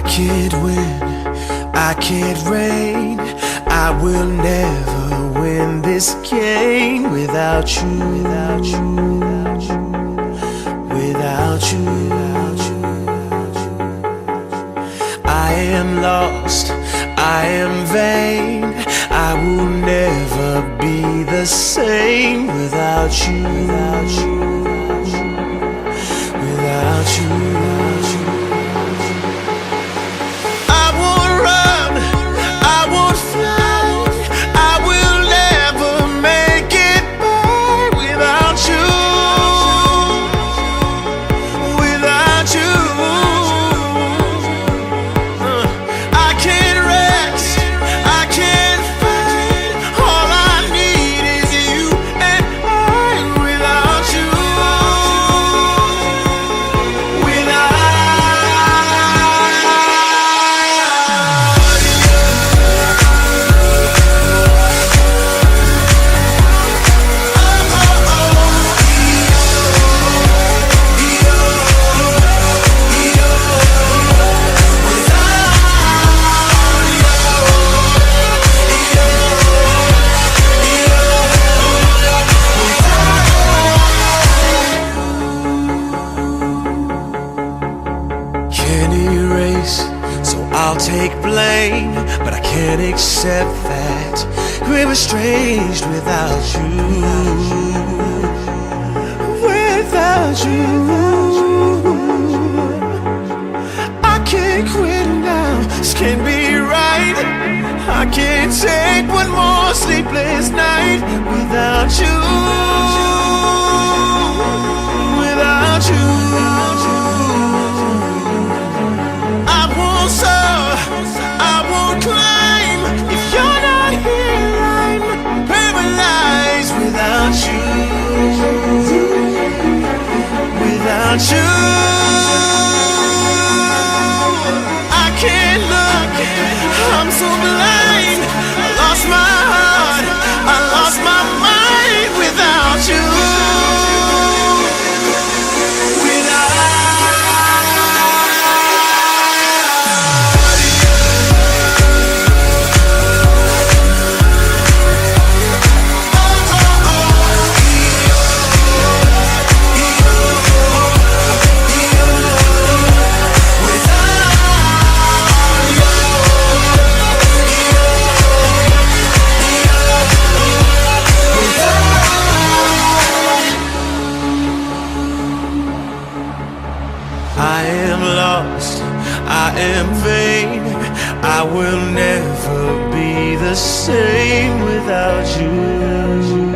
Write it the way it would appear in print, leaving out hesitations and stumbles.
can't win, I can't reign. I will never win this game without you, without you, without you, without you, without you. I am lost, I am vain. I will never be the same without you, without you, without you, without you. I won't run, I won't fly. I will never make it by without you, without you. I can't rest, I can't fight. All I need is you and I without you, can't erase, so I'll take blame, but I can't accept that we're estranged without you, without you. I can't quit now, this can't be right. I can't take one more sleepless night without you, without you. I won't soar, I won't climb. If you're not here, I'm paralyzed without you, without you. I can't look, I'm so blind. I lost my heart, I lost my mind without you. I am lost, I am vain. I will never be the same without you.